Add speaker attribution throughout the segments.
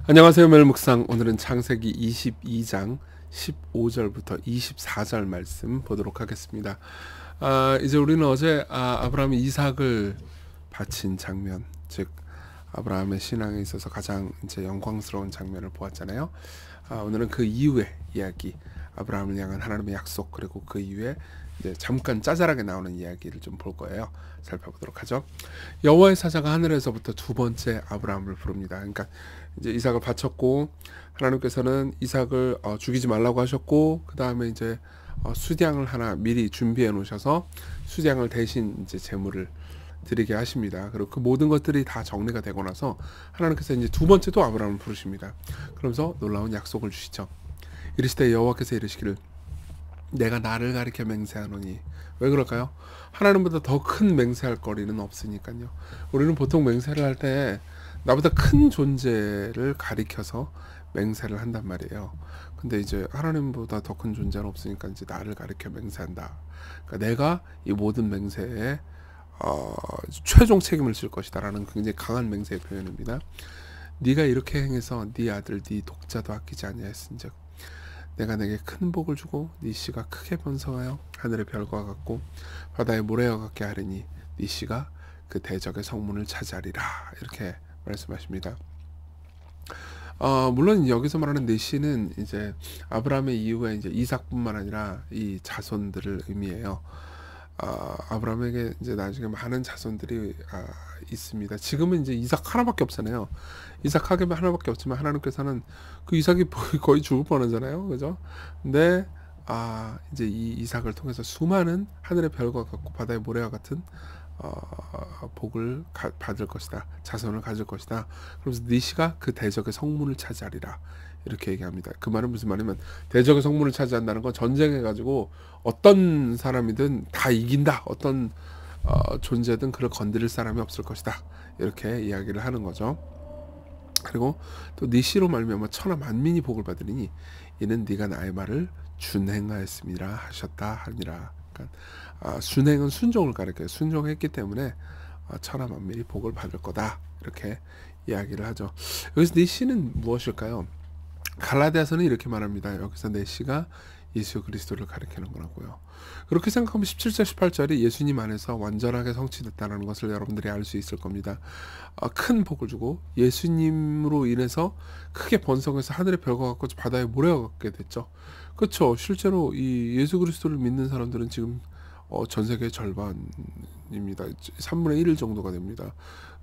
Speaker 1: 안녕하세요. 멜묵상. 오늘은 창세기 22장 15절부터 24절 말씀 보도록 하겠습니다. 이제 우리는 어제 아브라함이 이삭을 바친 장면, 즉 아브라함의 신앙에 있어서 가장 이제 영광스러운 장면을 보았잖아요. 오늘은 그 이후의 이야기, 아브라함을 향한 하나님의 약속, 그리고 그 이후에 이제 잠깐 짜잘하게 나오는 이야기를 좀 볼 거예요. 살펴보도록 하죠. 여호와의 사자가 하늘에서부터 두 번째 아브라함을 부릅니다. 그러니까 이제 이삭을 바쳤고 하나님께서는 이삭을 죽이지 말라고 하셨고, 그 다음에 이제 수량을 하나 미리 준비해 놓으셔서 수량을 대신 이제 제물을 드리게 하십니다. 그리고 그 모든 것들이 다 정리가 되고 나서 하나님께서 이제 두 번째 또 아브라함을 부르십니다. 그러면서 놀라운 약속을 주시죠. 이르시되 여호와께서 이르시기를 내가 나를 가리켜 맹세하노니. 왜 그럴까요? 하나님보다 더 큰 맹세할 거리는 없으니까요. 우리는 보통 맹세를 할 때 나보다 큰 존재를 가리켜서 맹세를 한단 말이에요. 근데 이제 하나님보다 더 큰 존재는 없으니까 이제 나를 가리켜 맹세한다. 그러니까 내가 이 모든 맹세에 최종 책임을 질 것이다 라는 굉장히 강한 맹세의 표현입니다. 네가 이렇게 행해서 네 아들 네 독자도 아끼지 아니하였은즉 내가 내게 큰 복을 주고 네 씨가 크게 번성하여 하늘의 별과 같고 바다의 모래와 같게 하리니 네 씨가 그 대적의 성문을 차지하리라, 이렇게 말씀하십니다. 물론 여기서 말하는 네 씨는 이제 아브라함의 이후에 이제 이삭뿐만 아니라 이 자손들을 의미해요. 아브라함에게 이제 나중에 많은 자손들이 있습니다. 지금은 이제 이삭 하나밖에 없잖아요. 이삭 하나밖에 없지만 하나님께서는 그 이삭이 거의 죽을 뻔하잖아요, 그죠? 근데 이제 이 이삭을 통해서 수많은 하늘의 별과 같고 바다의 모래와 같은 복을 받을 것이다, 자손을 가질 것이다. 그러면서 네 씨가 그 대적의 성문을 차지하리라, 이렇게 얘기합니다. 그 말은 무슨 말이냐면 대적의 성문을 차지한다는 건 전쟁해가지고 어떤 사람이든 다 이긴다, 어떤 존재든 그를 건드릴 사람이 없을 것이다, 이렇게 이야기를 하는 거죠. 그리고 또 네 씨로 말미암아 천하 만민이 복을 받으리니 이는 네가 나의 말을 준행하였음이라 하셨다 하니라. 그러니까 준행은 순종을 가리켜요. 순종했기 때문에 천하 만민이 복을 받을 거다, 이렇게 이야기를 하죠. 여기서 네 씨는 무엇일까요? 갈라디아서는 이렇게 말합니다. 여기서 네 씨가 예수 그리스도를 가리키는 거라고요. 그렇게 생각하면 17절 18절이 예수님 안에서 완전하게 성취됐다는 것을 여러분들이 알 수 있을 겁니다. 큰 복을 주고 예수님으로 인해서 크게 번성해서 하늘의 별과 같고 바다의 모래와 같게 됐죠. 그렇죠. 실제로 이 예수 그리스도를 믿는 사람들은 지금 전 세계의 절반입니다. 3분의 1 정도가 됩니다.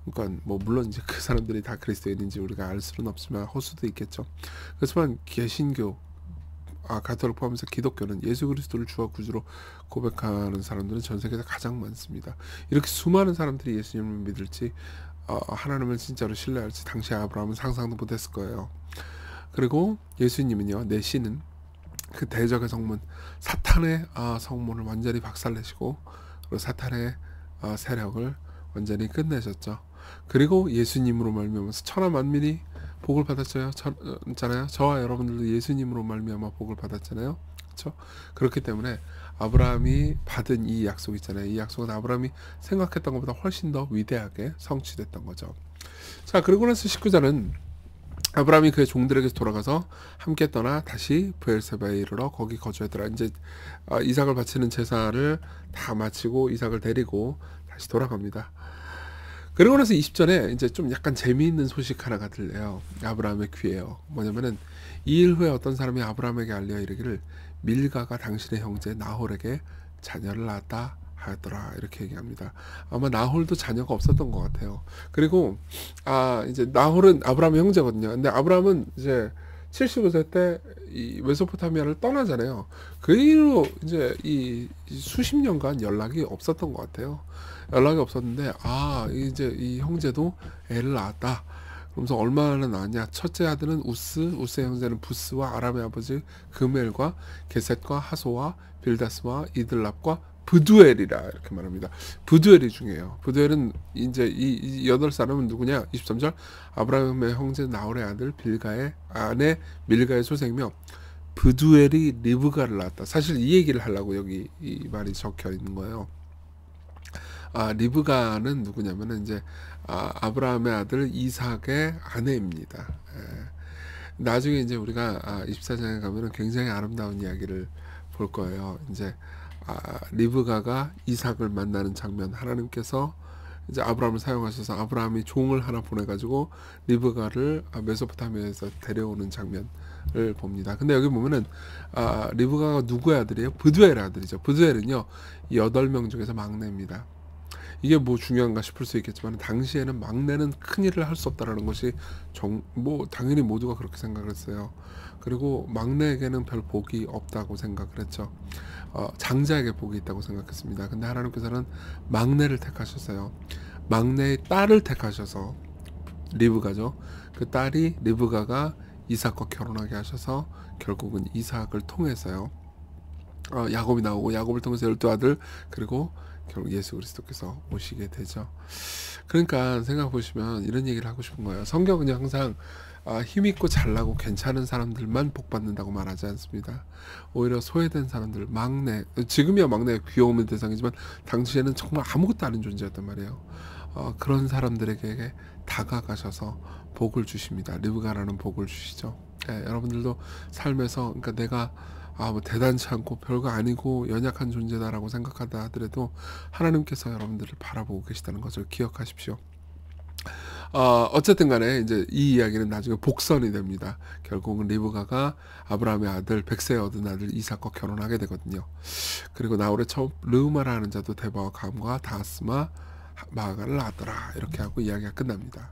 Speaker 1: 그러니까 뭐 물론 이제 그 사람들이 다 그리스도인인지 우리가 알 수는 없지만 허수도 있겠죠. 그렇지만 개신교, 가톨릭 포함해서 기독교는 예수 그리스도를 주와 구주로 고백하는 사람들은 전 세계에서 가장 많습니다. 이렇게 수많은 사람들이 예수님을 믿을지 하나님을 진짜로 신뢰할지 당시 아브라함은 상상도 못했을 거예요. 그리고 예수님은요, 내 씨는 그 대적의 성문, 사탄의 성문을 완전히 박살내시고 그리고 사탄의 세력을 완전히 끝내셨죠. 그리고 예수님으로 말미암아서 천하 만민이 복을 받았잖아요. 저와 여러분들도 예수님으로 말미암아 복을 받았잖아요. 그렇죠? 그렇기 때문에 아브라함이 받은 이 약속 있잖아요. 이 약속은 아브라함이 생각했던 것보다 훨씬 더 위대하게 성취됐던 거죠. 자, 그리고 나서 19절은 아브라함이 그의 종들에게 돌아가서 함께 떠나 다시 브엘세바에 이르러 거기 거주하더라. 이제 이삭을 바치는 제사를 다 마치고 이삭을 데리고 다시 돌아갑니다. 그리고 나서 20절에 이제 좀 약간 재미있는 소식 하나가 들려요. 아브라함의 귀에요. 뭐냐면은 2일 후에 어떤 사람이 아브라함에게 알려 이르기를 밀가가 당신의 형제 나홀에게 자녀를 낳았다 하였더라, 이렇게 얘기합니다. 아마 나홀도 자녀가 없었던 것 같아요. 그리고 이제 나홀은 아브라함의 형제거든요. 근데 아브라함은 이제 75세 때 이 메소포타미아를 떠나잖아요. 그 이후로 이제 이 수십 년간 연락이 없었던 것 같아요. 연락이 없었는데 이제 이 형제도 애를 낳았다. 그러면서 얼마나 낳았냐? 첫째 아들은 우스의 형제는 부스와 아람의 아버지 그멜과 게셋과 하소와 빌다스와 이들랍과 브두엘이라, 이렇게 말합니다. 브두엘이 중요해요. 브두엘은 이제 이 8사람은 누구냐? 23절 아브라함의 형제 나홀의 아들 빌가의 아내 밀가의 소생이며 브두엘이 리브가를 낳았다. 사실 이 얘기를 하려고 여기 이 말이 적혀 있는 거예요. 리브가는 누구냐면은 이제 아브라함의 아들 이삭의 아내입니다. 나중에 이제 우리가 24장에 가면은 굉장히 아름다운 이야기를 볼 거예요. 이제 리브가가 이삭을 만나는 장면, 하나님께서 이제 아브라함을 사용하셔서 아브라함이 종을 하나 보내가지고 리브가를 메소포타미아에서 데려오는 장면을 봅니다. 근데 여기 보면은 리브가가 누구의 아들이에요? 브두엘의 아들이죠. 브두엘은요 8명 중에서 막내입니다. 이게 뭐 중요한가 싶을 수 있겠지만 당시에는 막내는 큰 일을 할 수 없다라는 것이 뭐 당연히 모두가 그렇게 생각을 했어요. 그리고 막내에게는 별 복이 없다고 생각을 했죠. 장자에게 복이 있다고 생각했습니다. 근데 하나님께서는 막내를 택하셨어요. 막내의 딸을 택하셔서 리브가죠. 그 딸이 리브가가 이삭과 결혼하게 하셔서 결국은 이삭을 통해서요. 야곱이 나오고 야곱을 통해서 12아들 그리고 결국 예수 그리스도께서 오시게 되죠. 그러니까 생각해 보시면 이런 얘기를 하고 싶은 거예요. 성경은 항상 힘있고 잘나고 괜찮은 사람들만 복받는다고 말하지 않습니다. 오히려 소외된 사람들, 막내, 지금이야 막내가 귀여움의 대상이지만 당시에는 정말 아무것도 아닌 존재였단 말이에요. 그런 사람들에게 다가가셔서 복을 주십니다. 리브가라는 복을 주시죠. 여러분들도 삶에서 그러니까 내가 뭐 대단치 않고 별거 아니고 연약한 존재다라고 생각한다 하더라도 하나님께서 여러분들을 바라보고 계시다는 것을 기억하십시오. 어쨌든 간에 이제 이 이야기는 나중에 복선이 됩니다. 결국은 리브가가 아브라함의 아들 백세에 얻은 아들 이삭과 결혼하게 되거든요. 그리고 나홀의 처음 르우마라는 자도 데바와 감과 다스마 마아가를 낳았더라. 이렇게 하고 이야기가 끝납니다.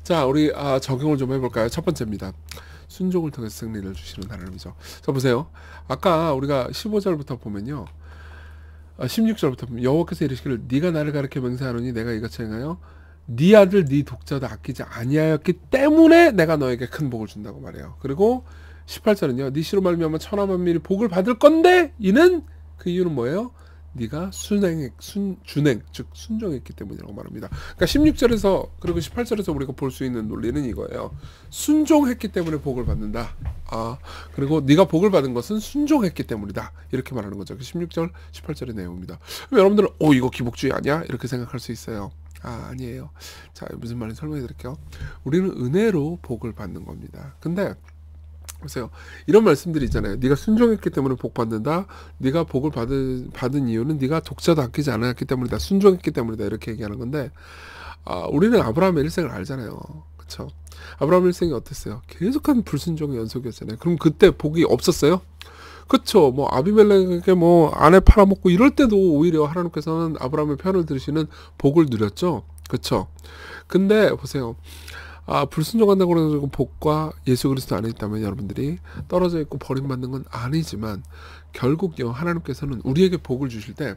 Speaker 1: 자, 우리 적용을 좀 해볼까요? 첫 번째입니다. 순종을 통해서 승리를 주시는 하나님이죠. 자, 보세요. 아까 우리가 15절부터 보면요. 16절부터 보면 여호와께서 이르시기를 네가 나를 가르쳐 맹세하노니 내가 이같이 행하여 네 아들 네 독자도 아끼지 아니하였기 때문에 내가 너에게 큰 복을 준다고 말해요. 그리고 18절은요. 네 씨로 말미암아 천하 만민이 복을 받을 건데 이는 그 이유는 뭐예요? 네가 준행 즉 순종했기 때문이라고 말합니다. 그러니까 16절에서 그리고 18절에서 우리가 볼 수 있는 논리는 이거예요. 순종했기 때문에 복을 받는다. 그리고 네가 복을 받은 것은 순종했기 때문이다. 이렇게 말하는 거죠. 16절 18절의 내용입니다. 그럼 여러분들은 이거 기복주의 아니야? 이렇게 생각할 수 있어요. 아니에요. 자, 무슨 말인지 설명해 드릴게요. 우리는 은혜로 복을 받는 겁니다. 근데 보세요. 이런 말씀들이 있잖아요. 네가 순종했기 때문에 복 받는다. 네가 복을 받은 이유는 네가 독자도 아끼지 않았기 때문이다. 순종했기 때문이다. 이렇게 얘기하는 건데 우리는 아브라함의 일생을 알잖아요. 그렇죠? 아브라함 일생이 어땠어요? 계속한 불순종의 연속이었잖아요. 그럼 그때 복이 없었어요? 그쵸. 뭐 아비멜렉에게 뭐 아내 팔아먹고 이럴 때도 오히려 하나님께서는 아브라함의 편을 들으시는 복을 누렸죠. 그쵸. 근데 보세요. 불순종한다고 그래서 복과 예수 그리스도 안에 있다면 여러분들이 떨어져 있고 버림받는 건 아니지만 결국요 하나님께서는 우리에게 복을 주실 때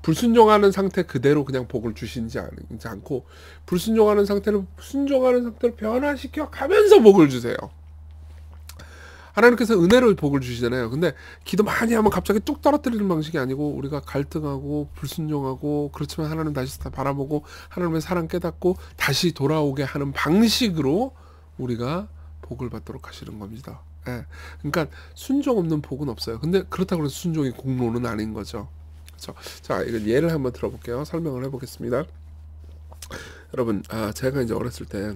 Speaker 1: 불순종하는 상태 그대로 그냥 복을 주시지 않고 불순종하는 상태를 순종하는 상태로 변화시켜 가면서 복을 주세요. 하나님께서 은혜로 복을 주시잖아요. 근데 기도 많이 하면 갑자기 뚝 떨어뜨리는 방식이 아니고 우리가 갈등하고 불순종하고 그렇지만 하나님 다시 다 바라보고 하나님의 사랑 깨닫고 다시 돌아오게 하는 방식으로 우리가 복을 받도록 하시는 겁니다. 그러니까 순종 없는 복은 없어요. 근데 그렇다고 해서 순종이 공로는 아닌 거죠. 그렇죠? 자, 이거 예를 한번 들어볼게요. 설명을 해보겠습니다. 여러분, 제가 이제 어렸을 때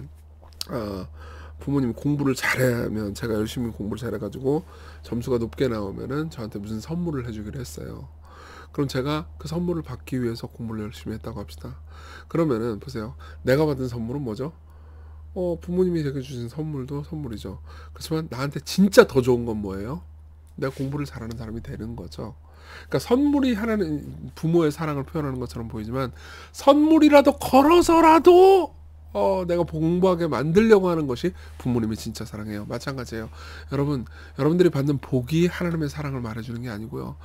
Speaker 1: 부모님이 공부를 잘하면 제가 열심히 공부를 잘해가지고 점수가 높게 나오면은 저한테 무슨 선물을 해주기로 했어요. 그럼 제가 그 선물을 받기 위해서 공부를 열심히 했다고 합시다. 그러면은 보세요. 내가 받은 선물은 뭐죠? 부모님이 제게 주신 선물도 선물이죠. 그렇지만 나한테 진짜 더 좋은 건 뭐예요? 내가 공부를 잘하는 사람이 되는 거죠. 그러니까 선물이 하나는 부모의 사랑을 표현하는 것처럼 보이지만 선물이라도 걸어서라도 내가 공부하게 만들려고 하는 것이 부모님이 진짜 사랑해요. 마찬가지예요. 여러분들이 받는 복이 하나님의 사랑을 말해주는 게 아니고요.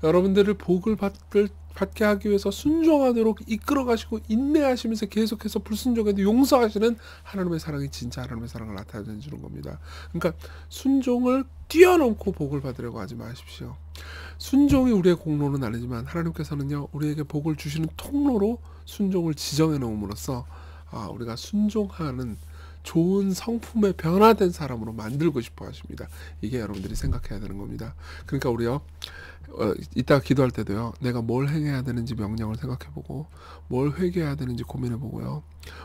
Speaker 1: 여러분들을 복을 받게 하기 위해서 순종하도록 이끌어 가시고 인내하시면서 계속해서 불순종해도 용서하시는 하나님의 사랑이 진짜 하나님의 사랑을 나타내 주는 겁니다. 그러니까 순종을 뛰어넘고 복을 받으려고 하지 마십시오. 순종이 우리의 공로는 아니지만 하나님께서는요 우리에게 복을 주시는 통로로 순종을 지정해 놓음으로써 우리가 순종하는 좋은 성품의 변화된 사람으로 만들고 싶어 하십니다. 이게 여러분들이 생각해야 되는 겁니다. 그러니까 우리요 이따 기도할 때도요 내가 뭘 행해야 되는지 명령을 생각해보고 뭘 회개해야 되는지 고민해보고요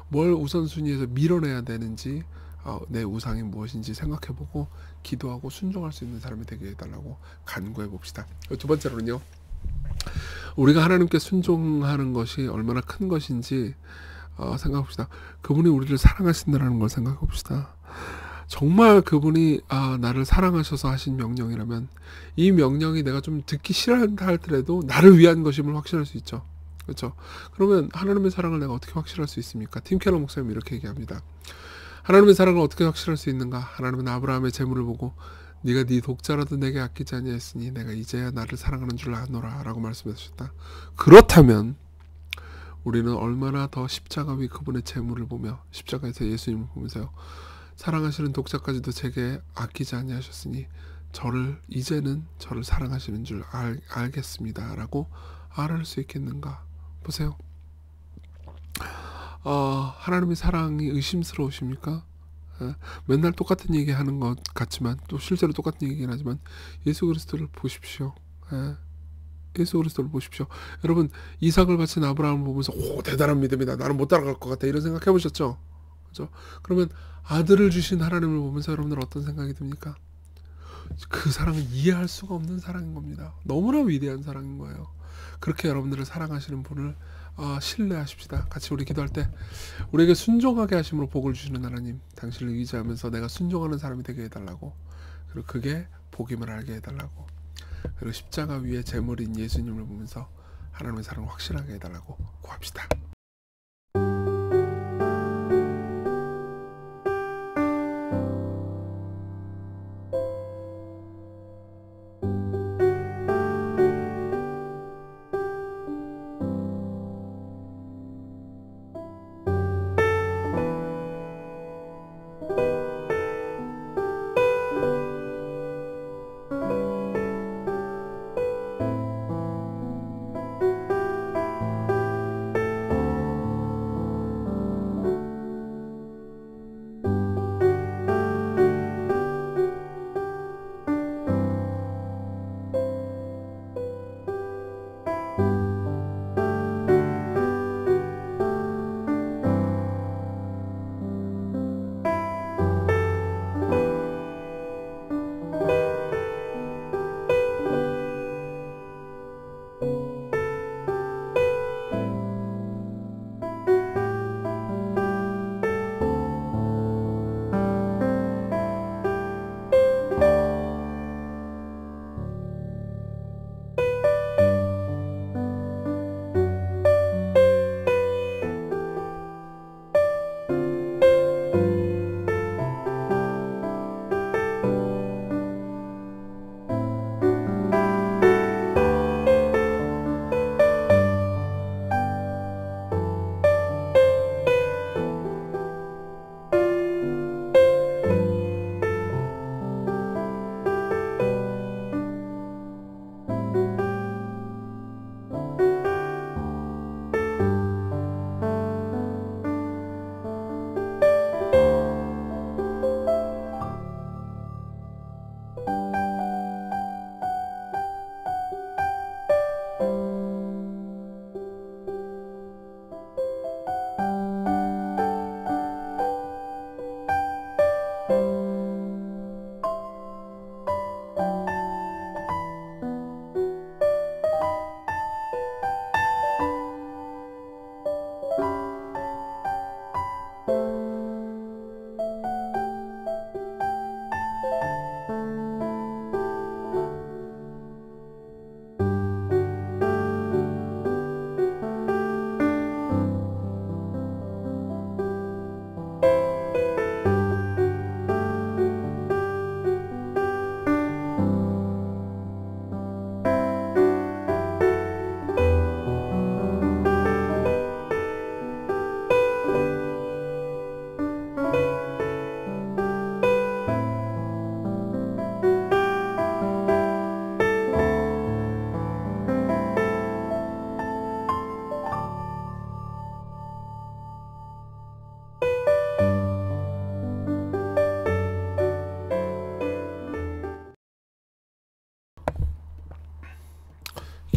Speaker 1: 뭘 우선순위에서 밀어내야 되는지 내 우상이 무엇인지 생각해보고 기도하고 순종할 수 있는 사람이 되게 해달라고 간구해 봅시다. 두 번째로는요, 우리가 하나님께 순종하는 것이 얼마나 큰 것인지 생각해 봅시다. 그분이 우리를 사랑하신다는 걸 생각해 봅시다. 정말 그분이 나를 사랑하셔서 하신 명령이라면 이 명령이 내가 좀 듣기 싫어한다 할지라도 나를 위한 것임을 확신할 수 있죠. 그렇죠? 그러면 하나님의 사랑을 내가 어떻게 확실할 수 있습니까? 팀 켈러 목사님 이렇게 얘기합니다. 하나님의 사랑을 어떻게 확실할 수 있는가? 하나님은 아브라함의 재물을 보고 네가 네 독자라도 내게 아끼지 아니하였으니 내가 이제야 나를 사랑하는 줄 아노라 라고 말씀하셨다. 그렇다면 우리는 얼마나 더 십자가 위 그분의 재물을 보며 십자가에서 예수님을 보면서요, 사랑하시는 독자까지도 제게 아끼지 아니하셨으니 이제는 저를 사랑하시는 줄 알겠습니다 라고 알을 수 있겠는가. 보세요. 하나님의 사랑이 의심스러우십니까? 맨날 똑같은 얘기하는 것 같지만 또 실제로 똑같은 얘기긴 하지만 예수 그리스도를 보십시오. 예수 그리스도를 보십시오. 여러분, 이삭을 바친 아브라함을 보면서 대단한 믿음이다, 나는 못 따라갈 것 같아, 이런 생각 해보셨죠? 그렇죠? 그러면 아들을 주신 하나님을 보면서 여러분들 어떤 생각이 듭니까? 그 사랑은 이해할 수가 없는 사랑인 겁니다. 너무나 위대한 사랑인 거예요. 그렇게 여러분들을 사랑하시는 분을 신뢰하십시다. 같이 우리 기도할 때 우리에게 순종하게 하심으로 복을 주시는 하나님, 당신을 의지하면서 내가 순종하는 사람이 되게 해달라고, 그리고 그게 복임을 알게 해달라고, 그리고 십자가 위에 제물인 예수님을 보면서 하나님의 사랑을 확실하게 해달라고 구합시다.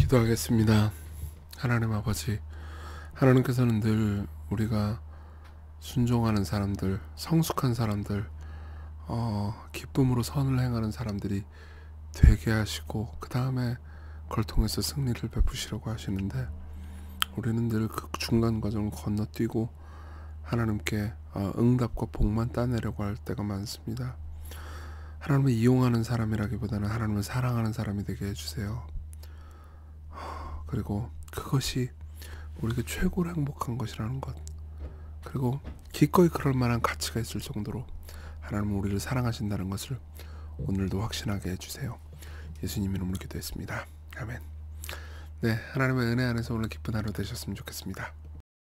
Speaker 1: 기도하겠습니다. 하나님 아버지, 하나님께서는 늘 우리가 순종하는 사람들, 성숙한 사람들, 기쁨으로 선을 행하는 사람들이 되게 하시고 그 다음에 그걸 통해서 승리를 베푸시려고 하시는데, 우리는 늘 그 중간 과정을 건너뛰고 하나님께 응답과 복만 따내려고 할 때가 많습니다. 하나님을 이용하는 사람이라기보다는 하나님을 사랑하는 사람이 되게 해주세요. 그리고 그것이 우리에게 최고로 행복한 것이라는 것, 그리고 기꺼이 그럴 만한 가치가 있을 정도로 하나님은 우리를 사랑하신다는 것을 오늘도 확신하게 해주세요. 예수님 이름으로 기도했습니다. 아멘. 네, 하나님의 은혜 안에서 오늘 기쁜 하루 되셨으면 좋겠습니다.